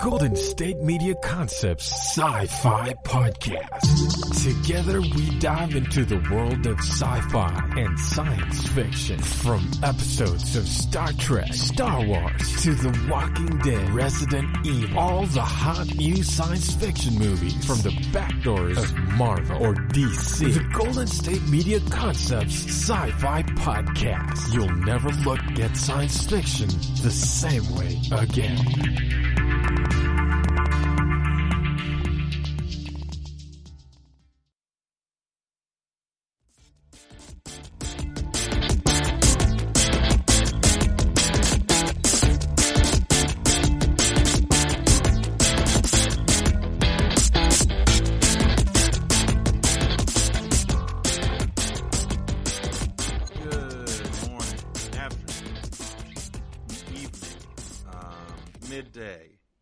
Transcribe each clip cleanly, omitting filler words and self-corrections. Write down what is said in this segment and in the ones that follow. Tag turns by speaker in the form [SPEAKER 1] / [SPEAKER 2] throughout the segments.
[SPEAKER 1] Golden State Media Concepts Sci-Fi Podcast. Together we dive into the world of sci-fi and science fiction. From episodes of Star Trek, Star Wars, to The Walking Dead, Resident Evil, all the hot new science fiction movies from the back doors of Marvel or DC. The Golden State Media Concepts Sci-Fi Podcast. You'll never look at science fiction the same way again.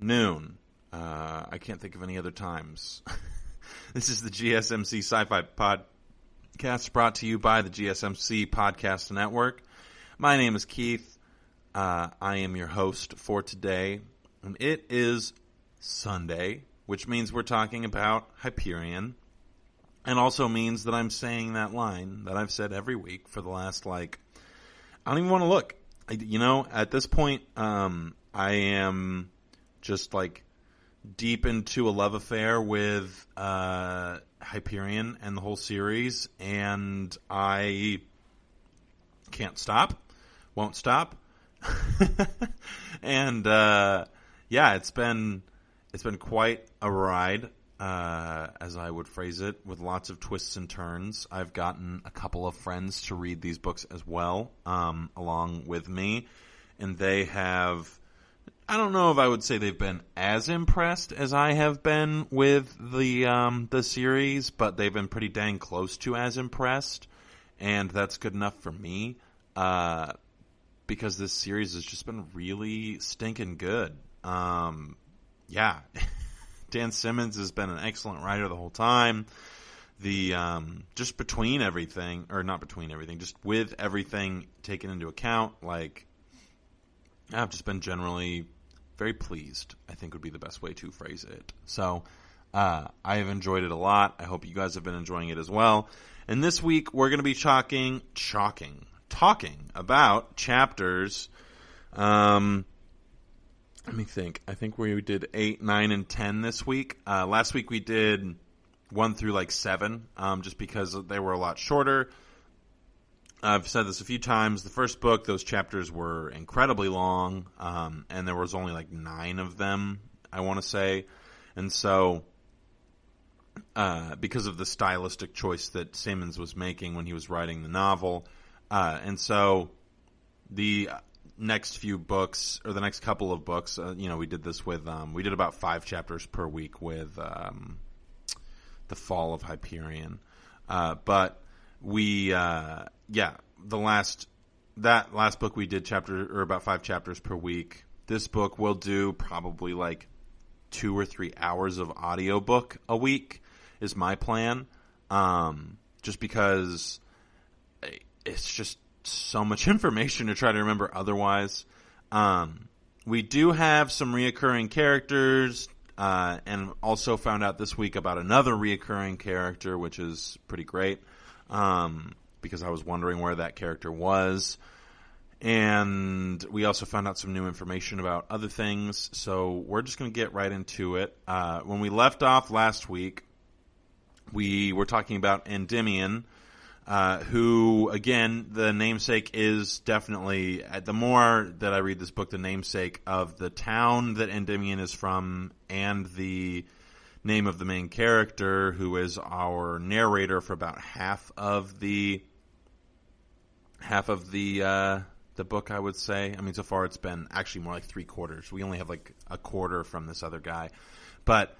[SPEAKER 2] Noon. I can't think of any other times. This is the GSMC Sci-Fi Podcast brought to you by the GSMC Podcast Network. My name is Keith. I am your host for today. And it is Sunday, which means we're talking about Hyperion. And also means that I'm saying that line that I've said every week for the last, I don't even want to look. At this point, I am just deep into a love affair with Hyperion and the whole series, and I can't stop, won't stop. And it's been quite a ride, as I would phrase it, with lots of twists and turns. I've gotten a couple of friends to read these books as well, along with me, and they have, I don't know if I would say they've been as impressed as I have been with the series, but they've been pretty dang close to as impressed, and that's good enough for me, because this series has just been really stinking good. Dan Simmons has been an excellent writer the whole time. Just between everything, or not between everything, just with everything taken into account, I've just been generally very pleased, I think would be the best way to phrase it. So, I have enjoyed it a lot. I hope you guys have been enjoying it as well. And this week, we're going to be talking about chapters, let me think. I think we did 8, 9, and 10 this week. Last week we did 1 through 7, just because they were a lot shorter. I've said this a few times. The first book, those chapters were incredibly long, and there was only 9 of them, I want to say. And so, because of the stylistic choice that Simmons was making when he was writing the novel, and so the next few books, or the next couple of books, we did this with, we did about 5 chapters per week with The Fall of Hyperion. But we, that last book we did about 5 chapters per week. This book will do probably 2 or 3 hours of audiobook a week is my plan. Just because it's just so much information to try to remember otherwise. We do have some reoccurring characters, and also found out this week about another reoccurring character, which is pretty great, because I was wondering where that character was. And we also found out some new information about other things, so we're just going to get right into it. When we left off last week, we were talking about Endymion, who, again, the namesake is definitely, the more that I read this book, the namesake of the town that Endymion is from, and the name of the main character, who is our narrator for about half of the book, I would say. I mean, so far it's been actually more like 3/4. We only have a quarter from this other guy. But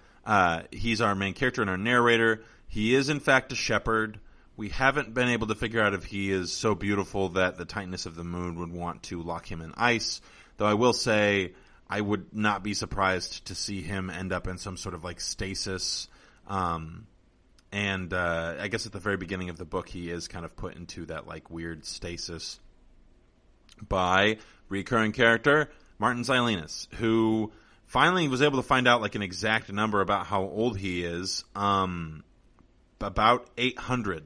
[SPEAKER 2] he's our main character and our narrator. He is, in fact, a shepherd. We haven't been able to figure out if he is so beautiful that the tightness of the moon would want to lock him in ice. Though I will say I would not be surprised to see him end up in some sort of stasis. And I guess at the very beginning of the book he is kind of put into that weird stasis by recurring character Martin Silenus, who finally was able to find out like an exact number about how old he is. About 800.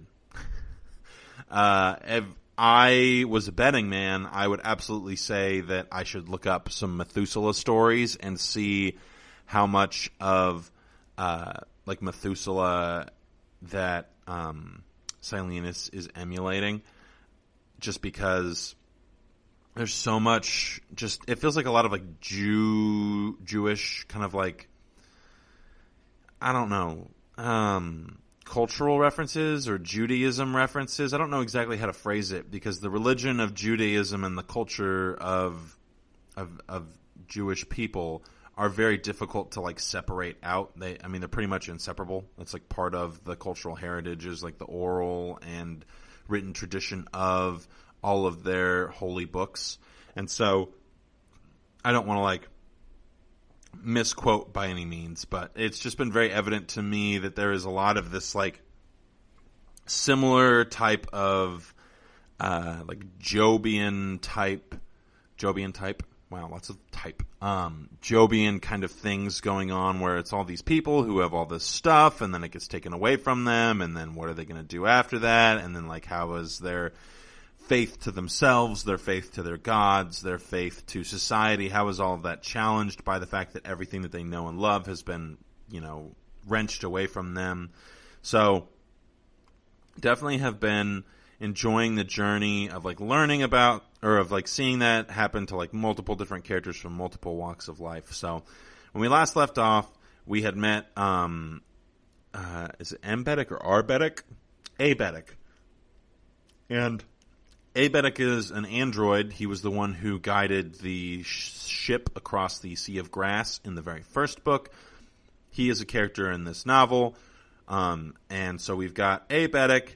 [SPEAKER 2] If I was a betting man, I would absolutely say that I should look up some Methuselah stories and see how much of like Methuselah that Silenus is emulating, just because there's so much, just it feels like a lot of like Jewish kind of like, I don't know, cultural references or Judaism references. I don't know exactly how to phrase it, because the religion of Judaism and the culture of Jewish people are very difficult to like separate out. They're pretty much inseparable. It's like part of the cultural heritage is like the oral and written tradition of all of their holy books. And so I don't want to like misquote by any means, but it's just been very evident to me that there is a lot of this like similar type of like Jobian type. Wow, lots of type. Jobian kind of things going on where it's all these people who have all this stuff and then it gets taken away from them, and then what are they going to do after that? And then like how is their faith to themselves, their faith to their gods, their faith to society, how is all of that challenged by the fact that everything that they know and love has been, wrenched away from them? So definitely have been enjoying the journey of like learning about, or of like seeing that happen to like multiple different characters from multiple walks of life. So when we last left off, we had met, is it Ambetic or Arbetic? Abetic. And Abetic is an android. He was the one who guided the ship across the Sea of Grass in the very first book. He is a character in this novel. And so we've got Abetic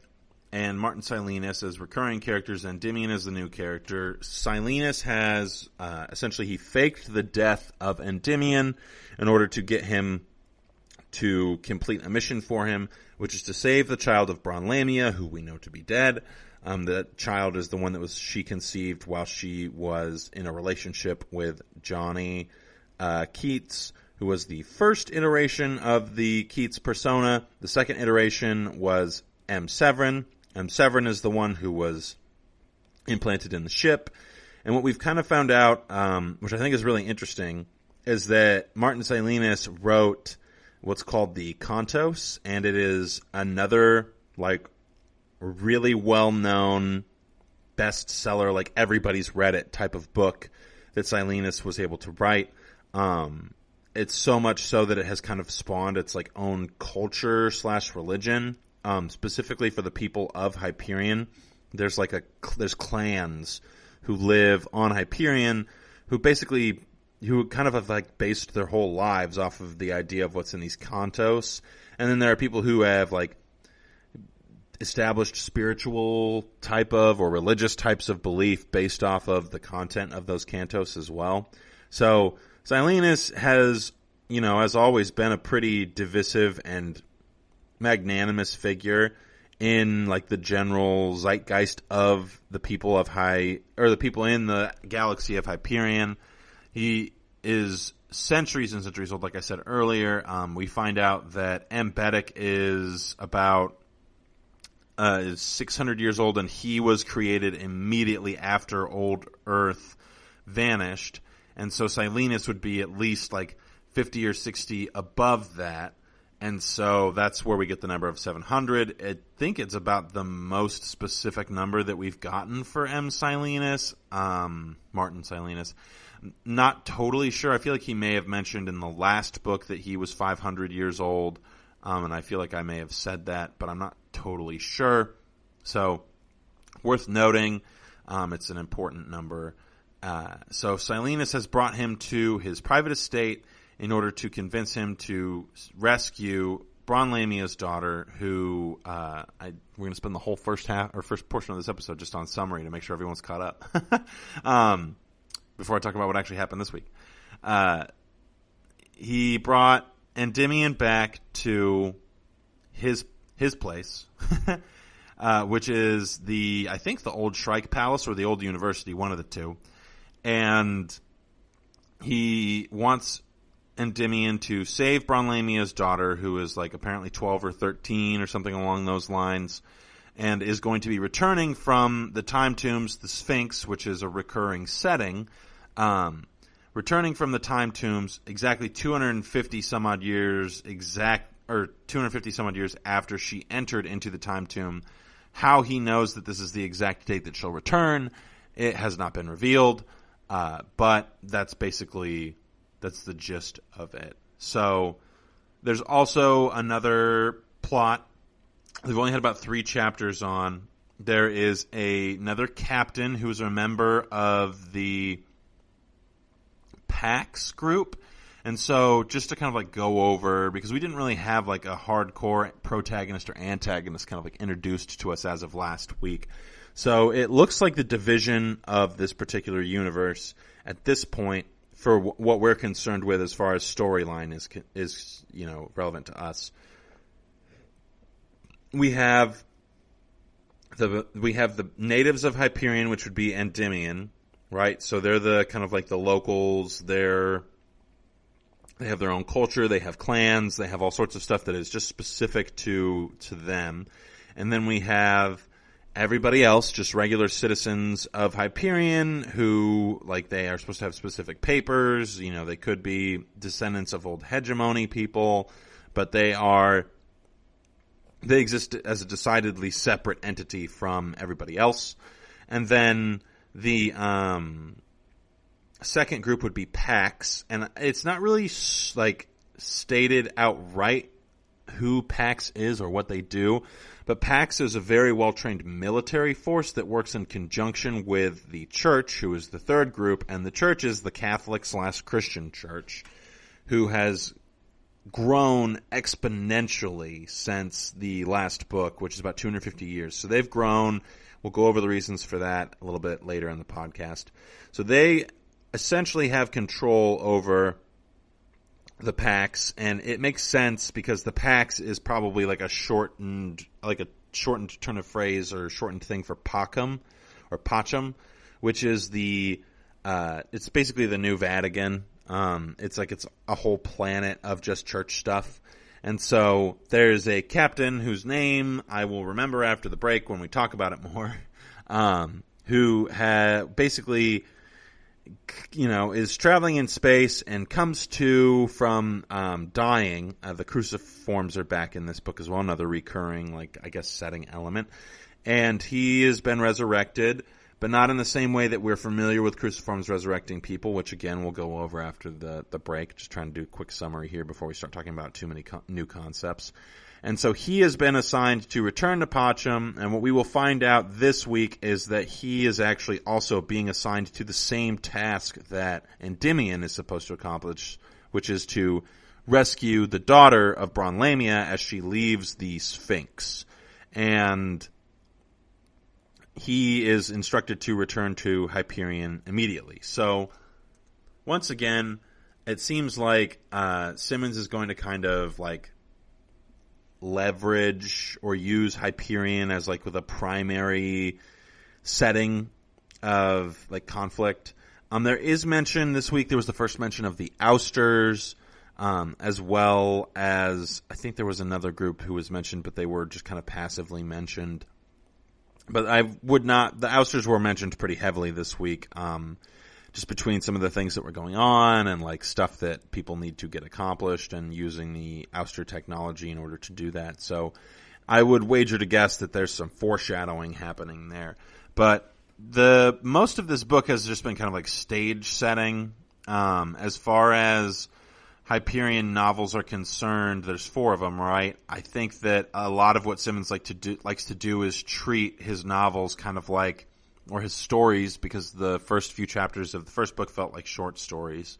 [SPEAKER 2] and Martin Silenus as recurring characters, and Endymion as the new character. Silenus has, essentially he faked the death of Endymion in order to get him to complete a mission for him, which is to save the child of Bronlamia, who we know to be dead. The child is the one that she conceived while she was in a relationship with Johnny Keats, who was the first iteration of the Keats persona. The second iteration was M. Severin. M. Severin is the one who was implanted in the ship. And what we've kind of found out, which I think is really interesting, is that Martin Silenus wrote what's called the Cantos, and it is another, like, really well-known bestseller, like everybody's read it type of book that Silenus was able to write. It's so much so that it has kind of spawned its like own culture / religion, specifically for the people of Hyperion. There's clans who live on Hyperion who kind of have like based their whole lives off of the idea of what's in these cantos. And then there are people who have like established spiritual type of or religious types of belief based off of the content of those cantos as well. So Silenus has, has always been a pretty divisive and magnanimous figure in like the general zeitgeist of the people of the people in the galaxy of Hyperion. He is centuries and centuries old, like I said earlier. We find out that Ambetic is about 600 years old, and he was created immediately after Old Earth vanished. And so Silenus would be at least like 50 or 60 above that. And so that's where we get the number of 700. I think it's about the most specific number that we've gotten for M. Silenus, Martin Silenus. Not totally sure. I feel like he may have mentioned in the last book that he was 500 years old. And I feel like I may have said that, but I'm not totally sure. So worth noting, it's an important number. So Silenus has brought him to his private estate in order to convince him to rescue Bronlamia's daughter, who we're going to spend the whole first portion of this episode just on summary to make sure everyone's caught up. Before I talk about what actually happened this week. He brought Endymion back to his place, which is I think the old Shrike Palace or the old university, one of the two. And he wants Endymion to save Bronlamia's daughter, who is like apparently 12 or 13 or something along those lines, and is going to be returning from the time tombs, the Sphinx, which is a recurring setting, returning from the time tombs exactly 250 some odd years after she entered into the time tomb. How he knows that this is the exact date that she'll return, it has not been revealed, but that's the gist of it. So there's also another plot. We've only had about 3 chapters on. There is another captain who is a member of the Pax group. And so just to kind of like go over, because we didn't really have like a hardcore protagonist or antagonist kind of like introduced to us as of last week. So it looks like the division of this particular universe at this point, for what we're concerned with as far as storyline is relevant to us. We have the natives of Hyperion, which would be Endymion, right? So they're the kind of like the locals. They have their own culture. They have clans. They have all sorts of stuff that is just specific to them. And then we have everybody else, just regular citizens of Hyperion who, like, they are supposed to have specific papers. They could be descendants of old hegemony people, but they exist as a decidedly separate entity from everybody else. And then the second group would be Pax, and it's not really like stated outright who Pax is or what they do, but Pax is a very well-trained military force that works in conjunction with the Church, who is the third group, and the Church is the Catholic/Christian Church, who has grown exponentially since the last book, which is about 250 years. So they've grown. We'll go over the reasons for that a little bit later in the podcast. So they essentially have control over the Pax, and it makes sense because the Pax is probably like a shortened turn of phrase or shortened thing for Pacum or Pacham, which is it's basically the new Vatican. It's a whole planet of just church stuff. And so there's a captain whose name I will remember after the break when we talk about it more, who basically is traveling in space and comes to from dying. The cruciforms are back in this book as well, another recurring, setting element. And he has been resurrected, but not in the same way that we're familiar with cruciforms resurrecting people, which, again, we'll go over after the break. Just trying to do a quick summary here before we start talking about too many new concepts. And so he has been assigned to return to Pacham, and what we will find out this week is that he is actually also being assigned to the same task that Endymion is supposed to accomplish, which is to rescue the daughter of Bronlamia as she leaves the Sphinx. And he is instructed to return to Hyperion immediately. So, once again, it seems like Simmons is going to kind of leverage or use Hyperion as with a primary setting of conflict. There is mention this week. There was the first mention of the Ousters, as well as I think there was another group who was mentioned, but they were just kind of passively mentioned. But the Ousters were mentioned pretty heavily this week, just between some of the things that were going on and stuff that people need to get accomplished and using the Ouster technology in order to do that. So I would wager to guess that there's some foreshadowing happening there. But most of this book has just been kind of stage setting. As far as Hyperion novels are concerned, there's 4 of them, right? I think that a lot of what Simmons likes to do is treat his novels kind of or his stories, because the first few chapters of the first book felt like short stories,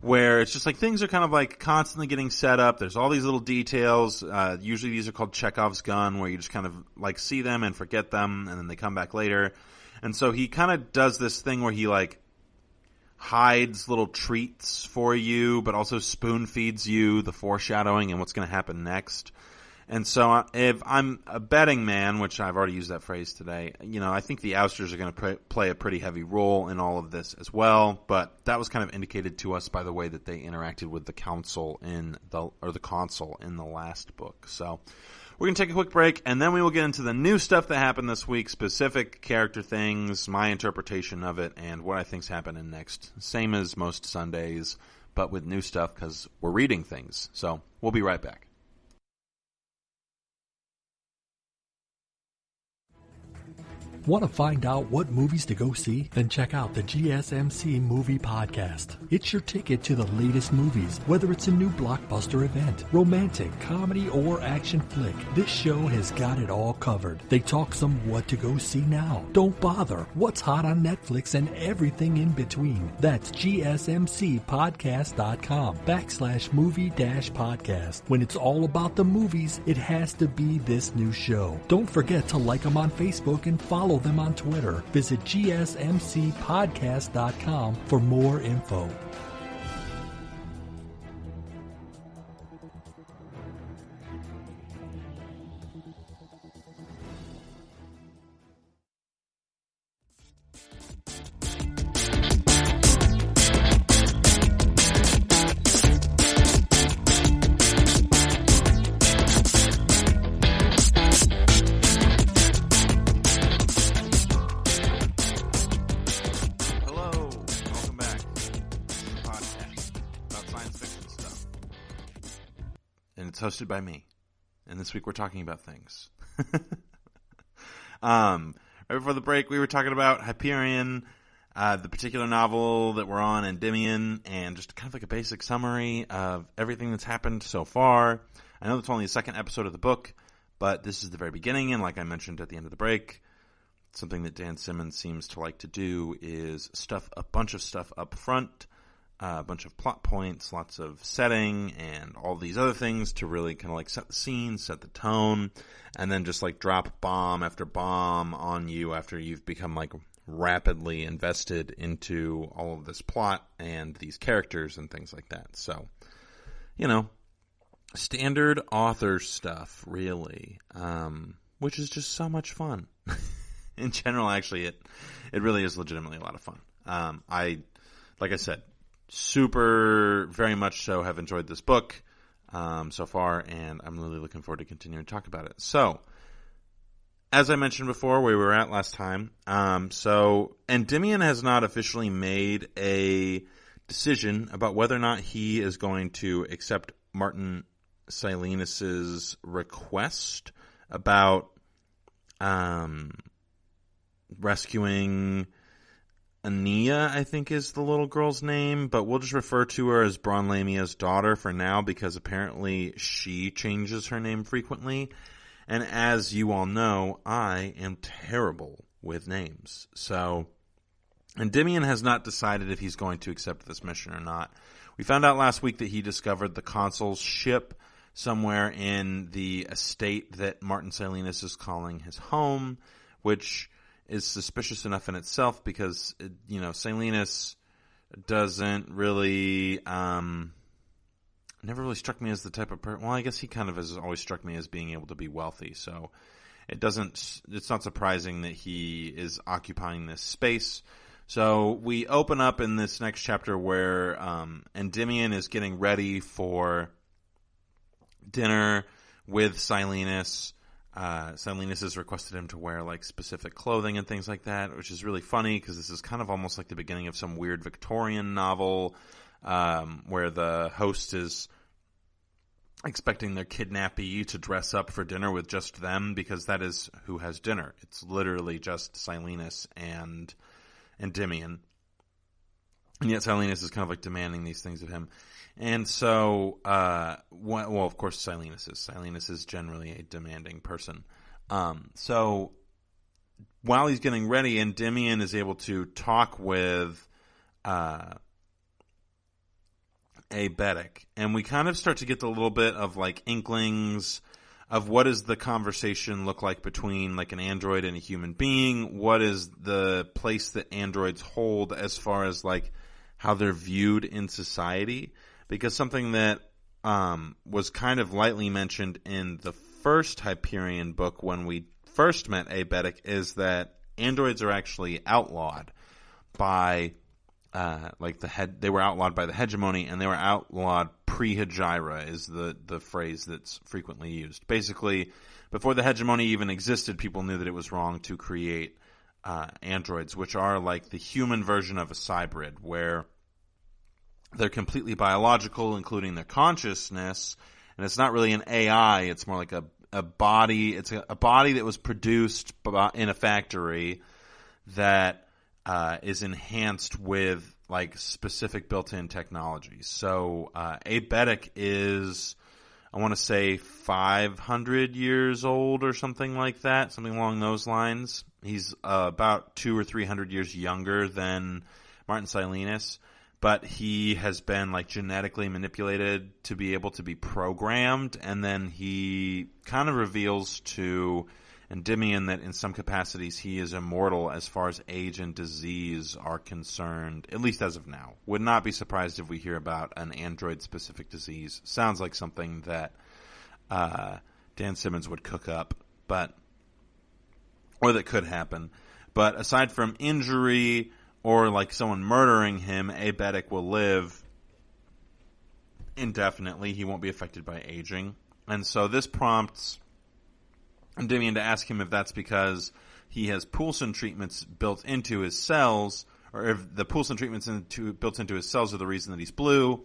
[SPEAKER 2] where it's just things are kind of constantly getting set up. There's all these little details. Usually these are called Chekhov's gun, where you just kind of see them and forget them, and then they come back later. And so he kind of does this thing where he hides little treats for you, but also spoon feeds you the foreshadowing and what's going to happen next. And so if I'm a betting man, which I've already used that phrase today, I think the Ousters are going to play a pretty heavy role in all of this as well. But that was kind of indicated to us by the way that they interacted with the consul in the last book. So we're going to take a quick break, and then we will get into the new stuff that happened this week, specific character things, my interpretation of it, and what I think's happening next. Same as most Sundays, but with new stuff because we're reading things. So we'll be right back.
[SPEAKER 3] Want to find out what movies to go see? Then check out the GSMC Movie Podcast. It's your ticket to the latest movies, whether it's a new blockbuster event, romantic, comedy, or action flick. This show has got it all covered. They talk some what to go see now. Don't bother. What's hot on Netflix and everything in between. That's GSMCpodcast.com/movie-podcast. When it's all about the movies, it has to be this new show. Don't forget to like them on Facebook and follow them on Twitter. Visit GSMCpodcast.com for more info.
[SPEAKER 2] Hosted by me, and this week we're talking about things. Right before the break, we were talking about Hyperion, the particular novel that we're on, Endymion, and just kind of like a basic summary of everything that's happened so far. I know it's only the second episode of the book, but this is the very beginning, and like I mentioned at the end of the break, something that Dan Simmons seems to like to do is a bunch of stuff up front, a bunch of plot points, lots of setting, and all these other things to really kind of like set the scene, set the tone, and then just like drop bomb after bomb on you after you've become like rapidly invested into all of this plot and these characters and things like that. So, standard author stuff, really, which is just so much fun. In general, actually, it really is legitimately a lot of fun. Like I said, very much so have enjoyed this book so far, and I'm really looking forward to continuing to talk about it. So, as I mentioned before, where we were at last time, so Endymion has not officially made a decision about whether or not he is going to accept Martin Silenus's request about rescuing Ania, I think is the little girl's name, but we'll just refer to her as Braun Lamia's daughter for now because apparently she changes her name frequently. And as you all know, I am terrible with names. So Endymion has not decided if he's going to accept this mission or not. We found out last week that he discovered the consul's ship somewhere in the estate that Martin Silenus is calling his home, which is suspicious enough in itself because, Silenus doesn't really, never really struck me as the type of person. Well, I guess he kind of has always struck me as being able to be wealthy. So it's not surprising that he is occupying this space. So we open up in this next chapter where, Endymion is getting ready for dinner with Silenus. Silenus has requested him to wear like specific clothing and things like that, which is really funny because this is kind of almost like the beginning of some weird Victorian novel where the host is expecting their kidnappee to dress up for dinner with just them because that is who has dinner. It's literally just Silenus and Endymion. And yet Silenus is kind of like demanding these things of him. And so, of course Silenus is. Silenus is generally a demanding person. So while he's getting ready, Endymion is able to talk with Abetic. And we kind of start to get a little bit of like inklings of what does the conversation look like between like an android and a human being? What is the place that androids hold as far as like how they're viewed in society? Because something that was kind of lightly mentioned in the first Hyperion book when we first met Abetic is that androids are actually outlawed by they were outlawed by the hegemony, and they were outlawed pre-Hegira is the phrase that's frequently used. Basically, before the hegemony even existed, people knew that it was wrong to create androids, which are like the human version of a cybrid, where they're completely biological, including their consciousness, and it's not really an AI, it's more like a body. It's a body that was produced in a factory that is enhanced with like specific built-in technologies. So Abetic is, I want to say, 500 years old or something like that, something along those lines. He's about 200 or 300 years younger than Martin Silenus, but he has been like genetically manipulated to be able to be programmed, and then he kind of reveals to Endymion that in some capacities he is immortal as far as age and disease are concerned, at least as of now. Would not be surprised if we hear about an android-specific disease. Sounds like something that Dan Simmons would cook up, or that could happen. But aside from injury or like someone murdering him, Abetic will live indefinitely. He won't be affected by aging. And so this prompts Endymion to ask him if that's because he has Poulsen treatments built into his cells, or if the Poulsen treatments built into his cells are the reason that he's blue,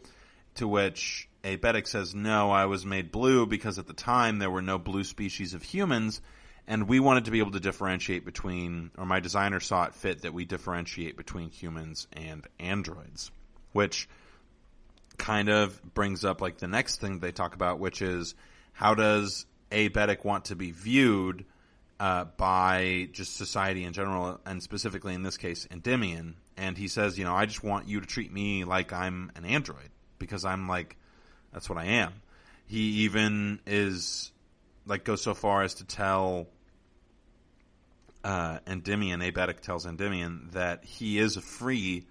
[SPEAKER 2] to which Abetic says, no, I was made blue because at the time there were no blue species of humans, and we wanted to be able to differentiate between, or my designer saw it fit that we differentiate between humans and androids, which kind of brings up like the next thing they talk about, which is how does Abetic want to be viewed by just society in general, and specifically in this case Endymion. And he says, I just want you to treat me like I'm an android, because I'm like, that's what I am. He even is like goes so far as to tell Endymion, Abetic tells Endymion that he is a free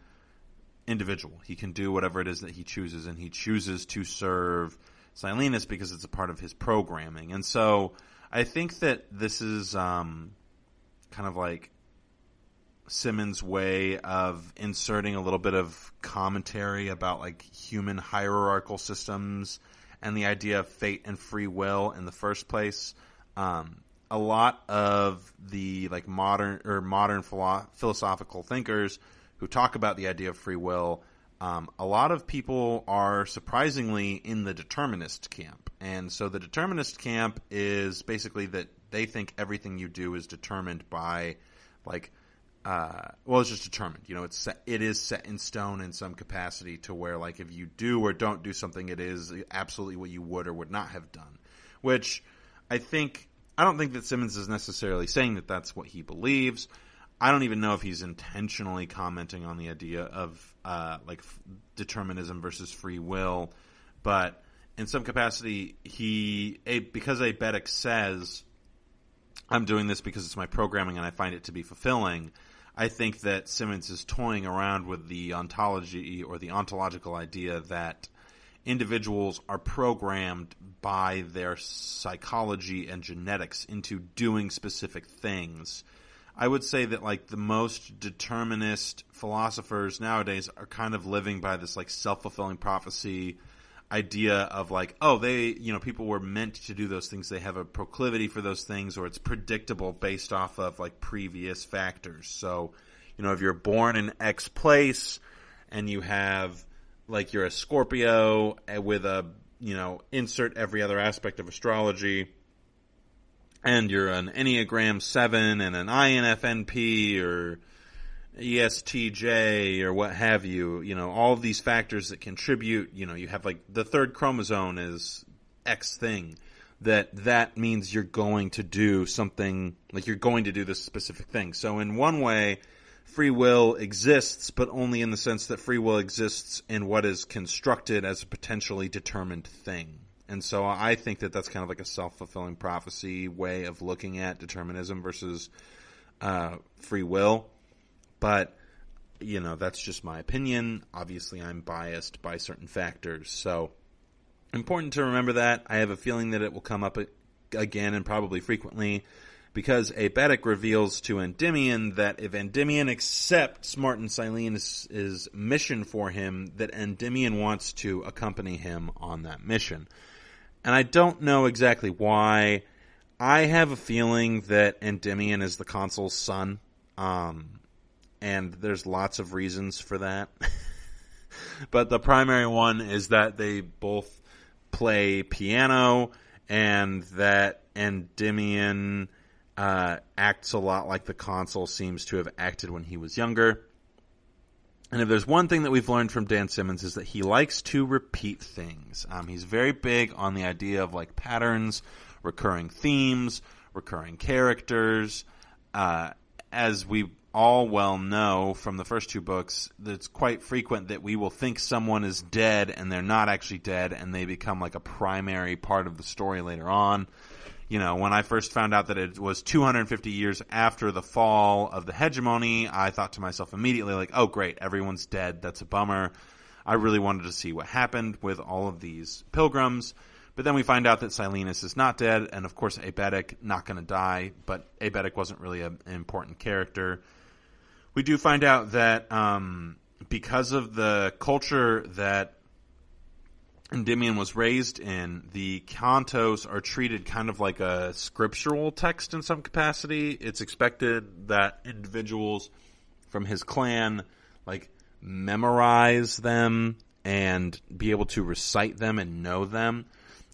[SPEAKER 2] individual. He can do whatever it is that he chooses, and he chooses to serve Silenus because it's a part of his programming. And so I think that this is kind of like Simmons' way of inserting a little bit of commentary about like human hierarchical systems and the idea of fate and free will in the first place. A lot of the like modern philosophical thinkers who talk about the idea of free will, a lot of people are surprisingly in the determinist camp. And so the determinist camp is basically that they think everything you do is determined by like, it's just determined. It is set in stone in some capacity to where like if you do or don't do something, it is absolutely what you would or would not have done. Which I don't think that Simmons is necessarily saying that that's what he believes. I don't even know if he's intentionally commenting on the idea of determinism versus free will, but in some capacity, because Abetic says, I'm doing this because it's my programming and I find it to be fulfilling, I think that Simmons is toying around with the ontology or the ontological idea that individuals are programmed by their psychology and genetics into doing specific things. I would say that like the most determinist philosophers nowadays are kind of living by this like self-fulfilling prophecy idea of like, people were meant to do those things. They have a proclivity for those things, or it's predictable based off of like previous factors. So, if you're born in X place and you have like you're a Scorpio with a, insert every other aspect of astrology, and you're an Enneagram 7 and an INFNP or ESTJ or what have you, all of these factors that contribute, you have like the third chromosome is X thing, that means you're going to do something, like you're going to do this specific thing. So in one way, free will exists, but only in the sense that free will exists in what is constructed as a potentially determined thing. And so I think that that's kind of like a self-fulfilling prophecy way of looking at determinism versus free will. But, that's just my opinion. Obviously, I'm biased by certain factors. So, important to remember that. I have a feeling that it will come up again and probably frequently, because Abetic reveals to Endymion that if Endymion accepts Martin Silenus' mission for him, that Endymion wants to accompany him on that mission. And I don't know exactly why. I have a feeling that Endymion is the consul's son, and there's lots of reasons for that. But the primary one is that they both play piano, and that Endymion acts a lot like the consul seems to have acted when he was younger. And if there's one thing that we've learned from Dan Simmons is that he likes to repeat things. He's very big on the idea of like patterns, recurring themes, recurring characters. As we all well know from the first two books, it's quite frequent that we will think someone is dead and they're not actually dead, and they become like a primary part of the story later on. You know, when I first found out that it was 250 years after the fall of the hegemony, I thought to myself immediately, like, oh, great, everyone's dead. That's a bummer. I really wanted to see what happened with all of these pilgrims. But then we find out that Silenus is not dead, and of course Abetic not going to die, but Abetic wasn't really an important character. We do find out that because of the culture that Endymion was raised in, the cantos are treated kind of like a scriptural text in some capacity. It's expected that individuals from his clan like memorize them and be able to recite them and know them.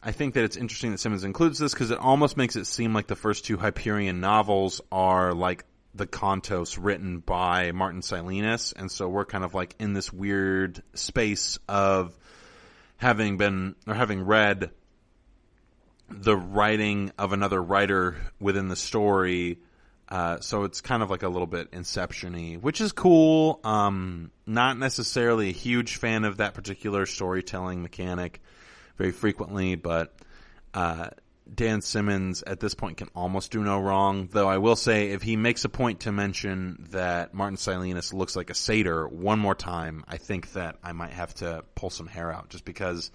[SPEAKER 2] I think that it's interesting that Simmons includes this because it almost makes it seem like the first two Hyperion novels are like the cantos written by Martin Silenus, and so we're kind of like in this weird space of having read the writing of another writer within the story, so it's kind of like a little bit Inception-y, which is cool. Not necessarily a huge fan of that particular storytelling mechanic very frequently, but Dan Simmons at this point can almost do no wrong, though I will say if he makes a point to mention that Martin Silenus looks like a satyr one more time, I think that I might have to pull some hair out, just because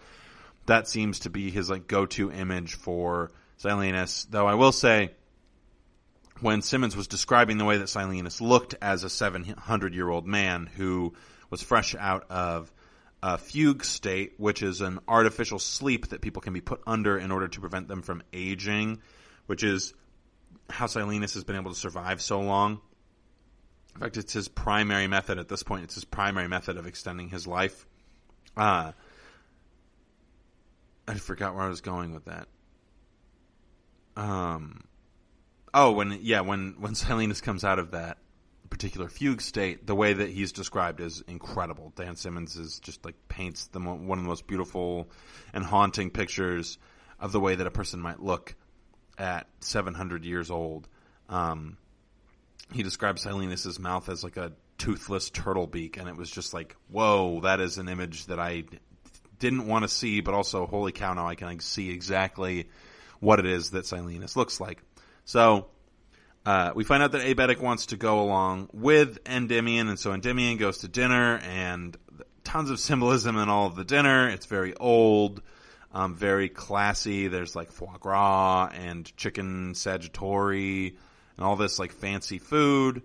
[SPEAKER 2] that seems to be his like go-to image for Silenus. Though I will say, when Simmons was describing the way that Silenus looked as a 700-year-old man who was fresh out of a fugue state, which is an artificial sleep that people can be put under in order to prevent them from aging, which is how Silenus has been able to survive so long. In fact, it's his primary method at this point. It's his primary method of extending his life. I forgot where I was going with that. When Silenus comes out of that particular fugue state, the way that he's described is incredible. Dan Simmons is just like paints one of the most beautiful and haunting pictures of the way that a person might look at 700 years old. He describes Silenus's mouth as like a toothless turtle beak, and it was just like, whoa, that is an image that I didn't want to see, but also, holy cow, now I can see exactly what it is that Silenus looks like. So we find out that Abetic wants to go along with Endymion, and so Endymion goes to dinner, and tons of symbolism in all of the dinner. It's very old, very classy. There's like foie gras and chicken sagittari and all this like fancy food.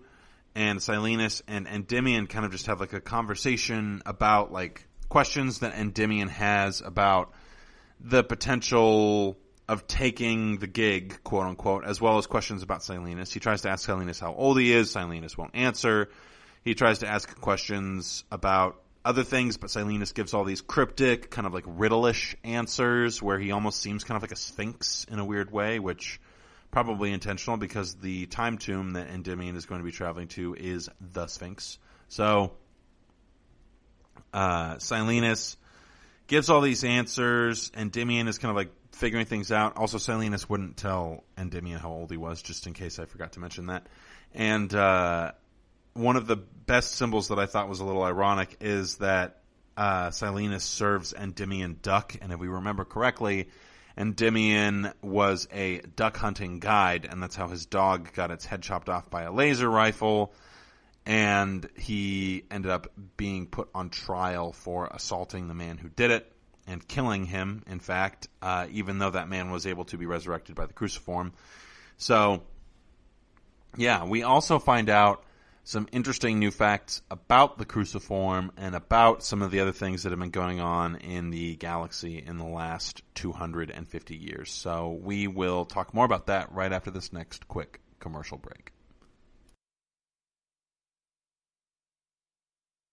[SPEAKER 2] And Silenus and Endymion kind of just have like a conversation about like questions that Endymion has about the potential of taking the gig, quote unquote, as well as questions about Silenus. He tries to ask Silenus how old he is. Silenus won't answer. He tries to ask questions about other things, but Silenus gives all these cryptic, kind of like riddle-ish answers where he almost seems kind of like a sphinx in a weird way, which probably intentional because the time tomb that Endymion is going to be traveling to is the Sphinx. So Silenus gives all these answers. Endymion is kind of like figuring things out. Also, Silenus wouldn't tell Endymion how old he was, just in case I forgot to mention that. And one of the best symbols that I thought was a little ironic is that Silenus serves Endymion duck. And if we remember correctly, Endymion was a duck hunting guide, and that's how his dog got its head chopped off by a laser rifle. And he ended up being put on trial for assaulting the man who did it. and killing him, in fact, even though that man was able to be resurrected by the cruciform. So, yeah, we also find out some interesting new facts about the cruciform and about some of the other things that have been going on in the galaxy in the last 250 years. So we will talk more about that right after this next quick commercial break.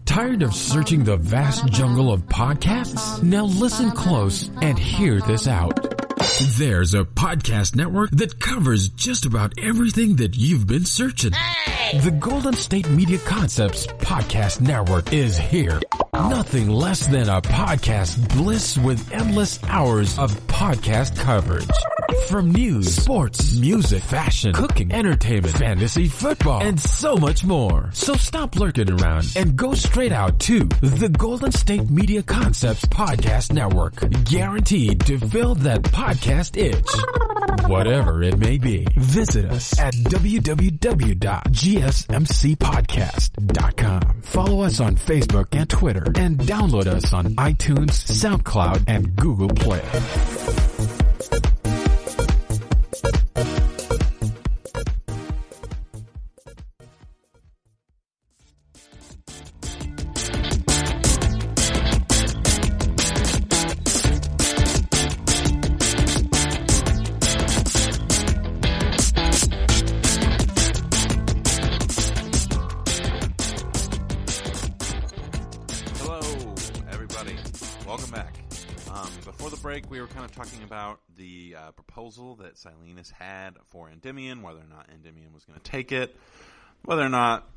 [SPEAKER 1] Tired of searching the vast jungle of podcasts? Now listen close and hear this out. There's a podcast network that covers just about everything that you've been searching. Hey! The Golden State Media Concepts Podcast Network is here. Nothing less than a podcast bliss with endless hours of podcast coverage. From news, sports, music, fashion, cooking, entertainment, fantasy, football, and so much more. So stop lurking around and go straight out to the Golden State Media Concepts Podcast Network. Guaranteed to fill that podcast itch. Whatever it may be. Visit us at www.gsmcpodcast.com. Follow us on Facebook and Twitter, and download us on iTunes, SoundCloud, and Google Play.
[SPEAKER 2] Talking about the proposal that Silenus had for Endymion, whether or not Endymion was going to take it, whether or not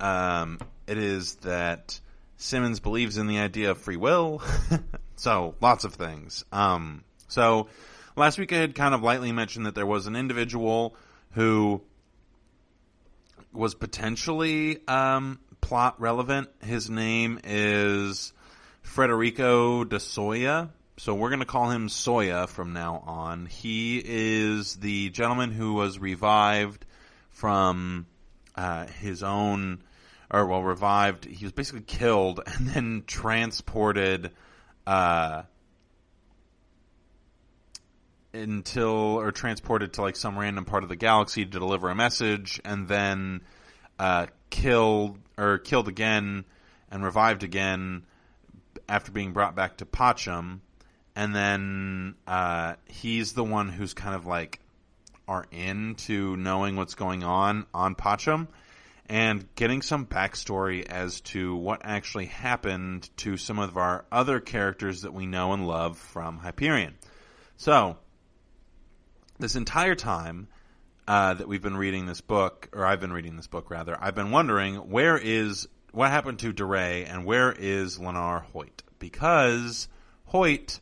[SPEAKER 2] it is that Simmons believes in the idea of free will. So, lots of things. So, last week I had kind of lightly mentioned that there was an individual who was potentially plot relevant. His name is Federico de Soya. So we're going to call him Soya from now on. He is the gentleman who was revived from revived. He was basically killed and then transported transported to like some random part of the galaxy to deliver a message, and then killed again and revived again after being brought back to Pacham. And then he's the one who's kind of like are into knowing what's going on Pacham and getting some backstory as to what actually happened to some of our other characters that we know and love from Hyperion. So, this entire time that we've been reading this book, or I've been reading this book rather, I've been wondering what happened to DeRay and where is Lenar Hoyt? Because Hoyt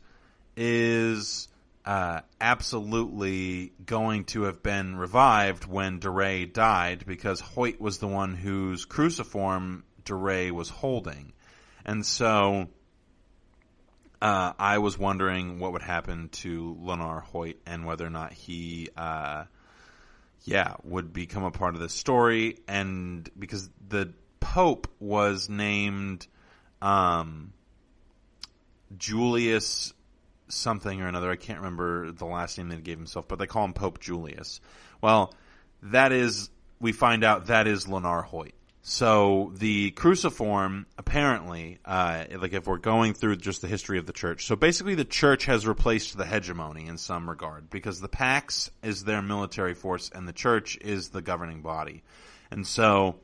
[SPEAKER 2] is absolutely going to have been revived when DeRay died, because Hoyt was the one whose cruciform DeRay was holding. And so I was wondering what would happen to Lenar Hoyt and whether or not he would become a part of this story. And because the Pope was named Julius something or another. I can't remember the last name that he gave himself, but they call him Pope Julius. Well, we find out that is Lenar Hoyt. So the cruciform, apparently, if we're going through just the history of the church, so basically the church has replaced the hegemony in some regard, because the Pax is their military force and the church is the governing body. And so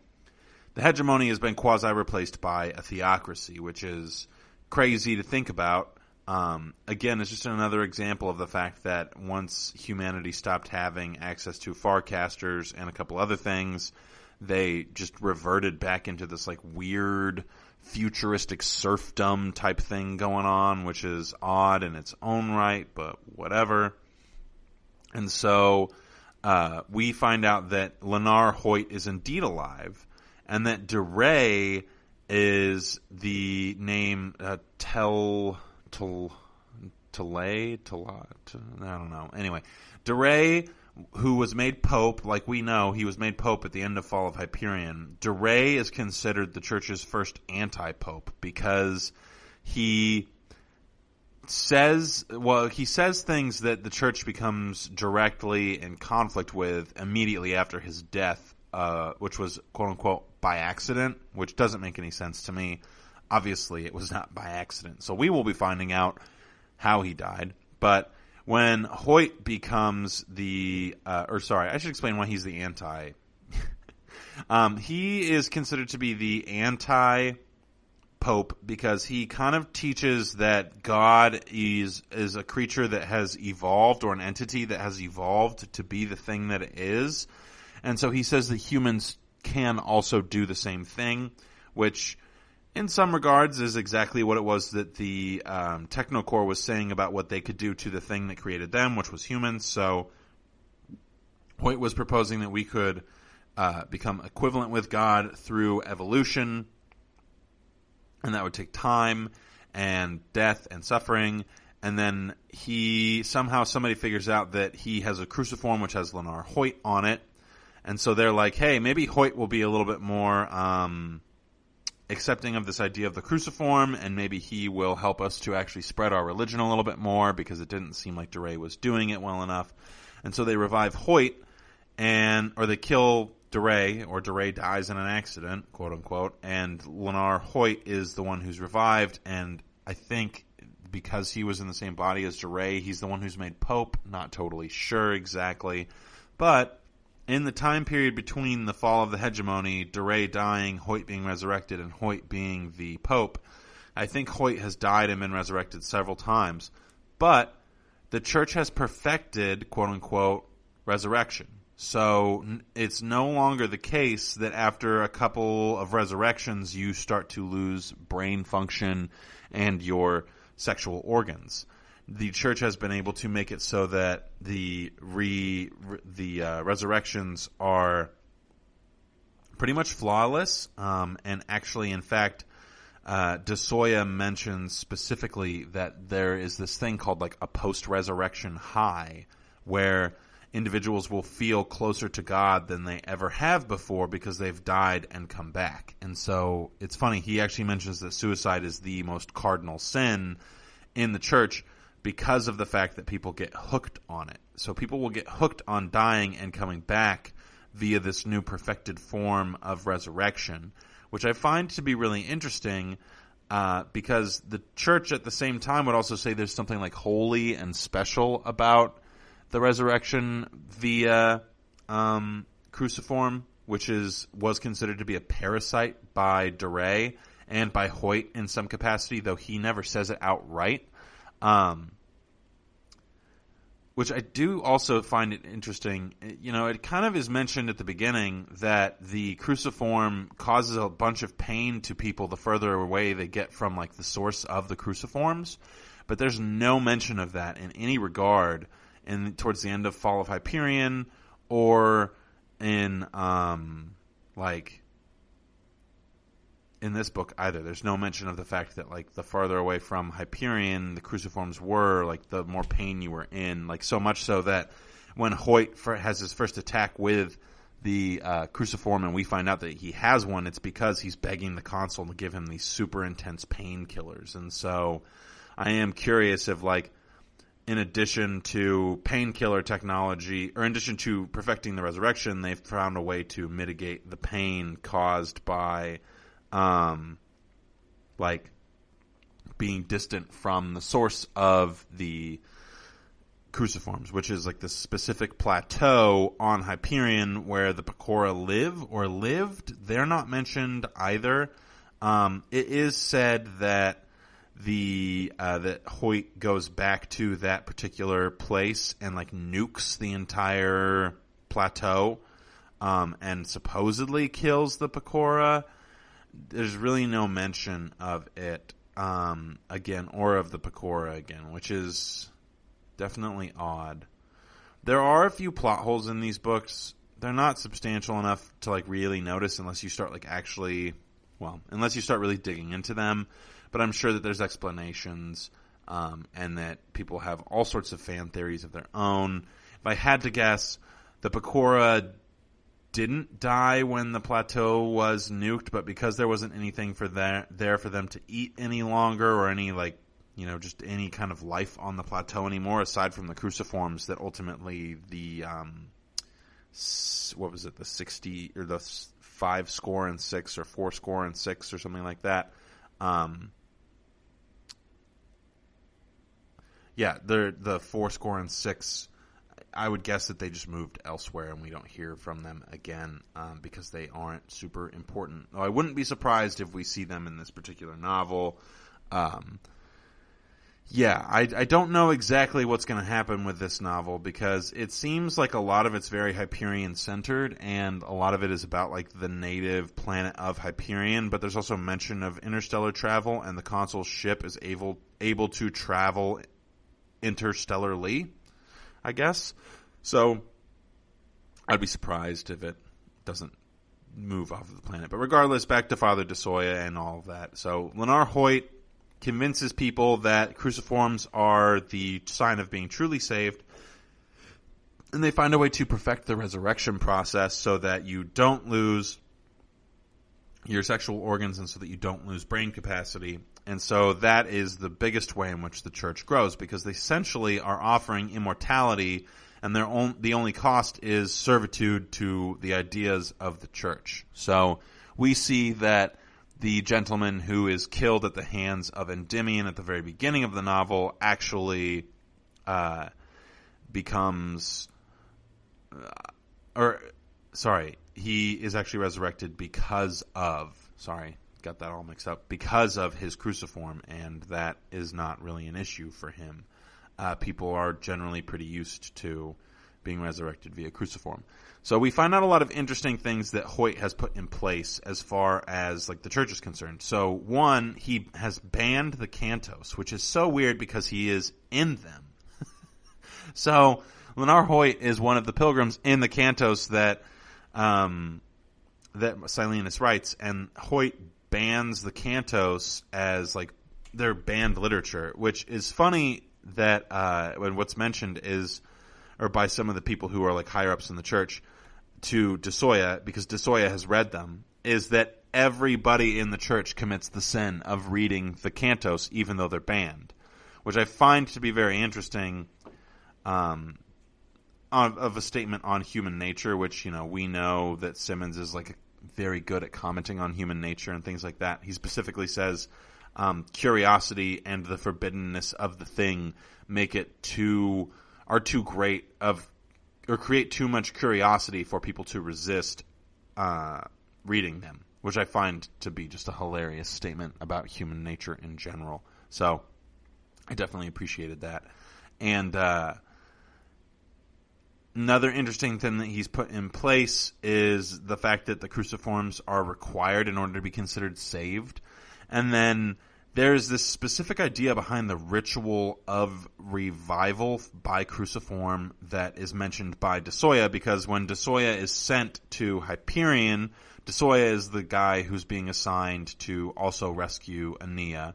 [SPEAKER 2] the hegemony has been quasi-replaced by a theocracy, which is crazy to think about. Again, it's just another example of the fact that once humanity stopped having access to Farcasters and a couple other things, they just reverted back into this like weird futuristic serfdom type thing going on, which is odd in its own right, but whatever. And so we find out that Lenar Hoyt is indeed alive, and that DeRay is the name I don't know. Anyway, DeRay, who was made Pope, like we know, he was made Pope at the end of Fall of Hyperion. DeRay is considered the Church's first anti-Pope because he he says things that the church becomes directly in conflict with immediately after his death, which was quote unquote by accident, which doesn't make any sense to me. Obviously, it was not by accident. So we will be finding out how he died. But when Hoyt becomes I should explain why he's the anti. He is considered to be the anti-pope because he kind of teaches that God is a creature that has evolved, or an entity that has evolved to be the thing that it is. And so he says that humans can also do the same thing, which in some regards is exactly what it was that the Technocore was saying about what they could do to the thing that created them, which was humans. So Hoyt was proposing that we could become equivalent with God through evolution, and that would take time and death and suffering. And then somebody figures out that he has a cruciform which has Lennar Hoyt on it, and so they're like, hey, maybe Hoyt will be a little bit more accepting of this idea of the cruciform, and maybe he will help us to actually spread our religion a little bit more, because it didn't seem like DeRay was doing it well enough. And so they revive Hoyt, or they kill DeRay, or DeRay dies in an accident, quote unquote, and Lennar Hoyt is the one who's revived, and I think because he was in the same body as DeRay, he's the one who's made Pope. Not totally sure exactly, but in the time period between the fall of the hegemony, DeRay dying, Hoyt being resurrected, and Hoyt being the Pope, I think Hoyt has died and been resurrected several times. But the church has perfected, quote unquote, resurrection. So it's no longer the case that after a couple of resurrections you start to lose brain function and your sexual organs. The church has been able to make it so that the resurrections are pretty much flawless, and actually, in fact, De Soya mentions specifically that there is this thing called like a post-resurrection high, where individuals will feel closer to God than they ever have before because they've died and come back. And so it's funny, he actually mentions that suicide is the most cardinal sin in the church because of the fact that people get hooked on it. So people will get hooked on dying and coming back via this new perfected form of resurrection, which I find to be really interesting, because the church at the same time would also say there's something like holy and special about the resurrection via cruciform, which was considered to be a parasite by DeRay and by Hoyt in some capacity, though he never says it outright. Which I do also find it interesting. You know, it kind of is mentioned at the beginning that the cruciform causes a bunch of pain to people the further away they get from like the source of the cruciforms, but there's no mention of that in any regard towards the end of Fall of Hyperion, or in in this book either. There's no mention of the fact that like the farther away from Hyperion the cruciforms were, like the more pain you were in. Like so much so that when Hoyt has his first attack with the cruciform and we find out that he has one, it's because he's begging the consul to give him these super intense painkillers. And so I am curious if like, in addition to painkiller technology, or in addition to perfecting the resurrection, they've found a way to mitigate the pain caused by like being distant from the source of the cruciforms, which is like this specific plateau on Hyperion where the Pecora live or lived. They're not mentioned either. It is said that that Hoyt goes back to that particular place and like nukes the entire plateau, and supposedly kills the Pecora. There's really no mention of it again, or of the Pecora again, which is definitely odd. There are a few plot holes in these books. They're not substantial enough to like really notice unless you start unless you start really digging into them. But I'm sure that there's explanations, and that people have all sorts of fan theories of their own. If I had to guess, the Pecora didn't die when the plateau was nuked, but because there wasn't anything there for them to eat any longer, or any like just any kind of life on the plateau anymore, aside from the cruciforms that ultimately the, what was it, the 60 or the 5-score-and-6 or 4-score-and-6 or something like that. The 4-score-and-6. I would guess that they just moved elsewhere and we don't hear from them again because they aren't super important. Though I wouldn't be surprised if we see them in this particular novel. I don't know exactly what's going to happen with this novel because it seems like a lot of it's very Hyperion-centered and a lot of it is about like the native planet of Hyperion, but there's also mention of interstellar travel and the consul's ship is able to travel interstellarly, I guess. So I'd be surprised if it doesn't move off of the planet. But regardless, back to Father DeSoya and all of that. So Lennar Hoyt convinces people that cruciforms are the sign of being truly saved, and they find a way to perfect the resurrection process so that you don't lose your sexual organs and so that you don't lose brain capacity. And so that is the biggest way in which the church grows, because they essentially are offering immortality, and the only cost is servitude to the ideas of the church. So we see that the gentleman who is killed at the hands of Endymion at the very beginning of the novel actually he is actually resurrected because of his cruciform, and that is not really an issue for him. People are generally pretty used to being resurrected via cruciform. So we find out a lot of interesting things that Hoyt has put in place as far as like the church is concerned. So one, he has banned the cantos, which is so weird because he is in them. So Lennar Hoyt is one of the pilgrims in the cantos that Silenus writes, and Hoyt bans the cantos as like their banned literature, which is funny that when what's mentioned is, or by some of the people who are like higher ups in the church to DeSoya, because DeSoya has read them, is that everybody in the church commits the sin of reading the cantos even though they're banned, which I find to be very interesting of a statement on human nature, which, we know that Simmons is like very good at commenting on human nature and things like that. He specifically says curiosity and the forbiddenness of the thing make it too great or create too much curiosity for people to resist reading them, which I find to be just a hilarious statement about human nature in general. So I definitely appreciated that. And another interesting thing that he's put in place is the fact that the cruciforms are required in order to be considered saved. And then there's this specific idea behind the ritual of revival by cruciform that is mentioned by DeSoya, because when DeSoya is sent to Hyperion, DeSoya is the guy who's being assigned to also rescue Aeneas.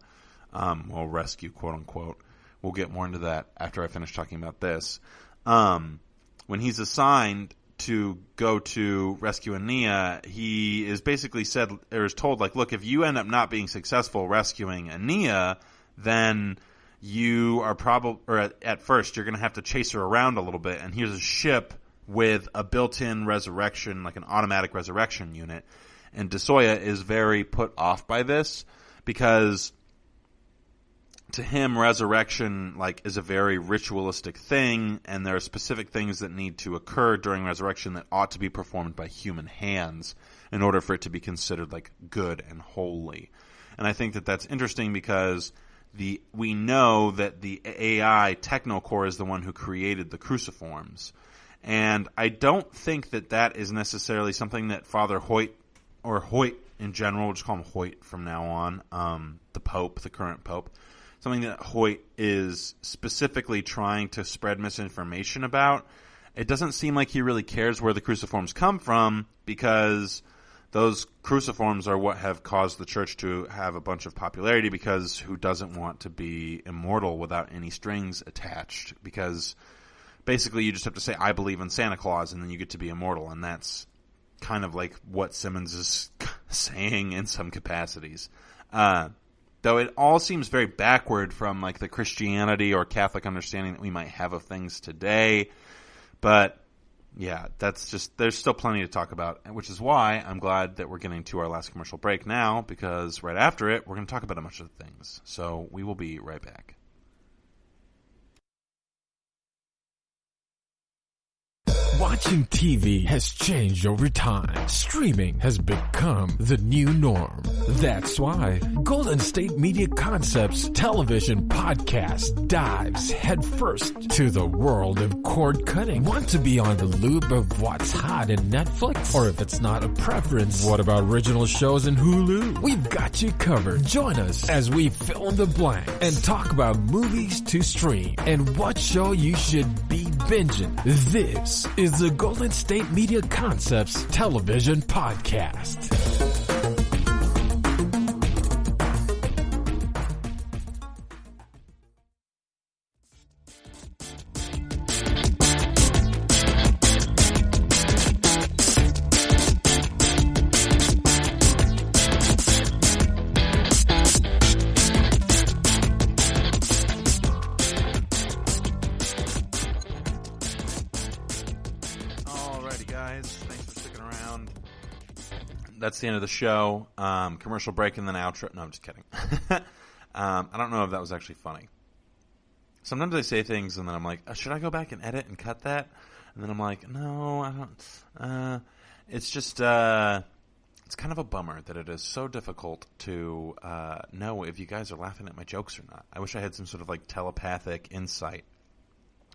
[SPEAKER 2] Rescue, quote unquote. We'll get more into that after I finish talking about this. When he's assigned to go to rescue Aeneas, he is basically said, or is told, like, look, if you end up not being successful rescuing Aeneas, then you are probably, or at first, you're going to have to chase her around a little bit, and here's a ship with a built-in resurrection, like an automatic resurrection unit. And DeSoya is very put off by this, because to him, resurrection is a very ritualistic thing, and there are specific things that need to occur during resurrection that ought to be performed by human hands in order for it to be considered good and holy. And I think that that's interesting because we know that the AI Technocore is the one who created the cruciforms, and I don't think that that is necessarily something that Father Hoyt, or Hoyt in general, we'll just call him Hoyt from now on, the Pope, the current Pope, something that Hoyt is specifically trying to spread misinformation about. It doesn't seem like he really cares where the cruciforms come from, because those cruciforms are what have caused the church to have a bunch of popularity, because who doesn't want to be immortal without any strings attached? Because basically you just have to say, I believe in Santa Claus, and then you get to be immortal, and that's kind of like what Simmons is saying in some capacities. Though it all seems very backward from like the Christianity or Catholic understanding that we might have of things today. But yeah, that's just, there's still plenty to talk about, which is why I'm glad that we're getting to our last commercial break now, because right after it, we're going to talk about a bunch of things. So we will be right back.
[SPEAKER 1] Watching TV has changed over time. Streaming has become the new norm. That's why Golden State Media Concepts television podcast dives headfirst to the world of cord cutting. Want to be on the loop of what's hot in Netflix? Or if it's not a preference, what about original shows in Hulu? We've got you covered. Join us as we fill in the blank and talk about movies to stream and what show you should be binging. This is the Golden State Media Concepts television podcast.
[SPEAKER 2] That's the end of the show. Commercial break and then outro. No, I'm just kidding. I don't know if that was actually funny. Sometimes I say things and then I'm like, should I go back and edit and cut that? And then I'm like, no, I don't. It's just, it's kind of a bummer that it is so difficult to know if you guys are laughing at my jokes or not. I wish I had some sort of like telepathic insight.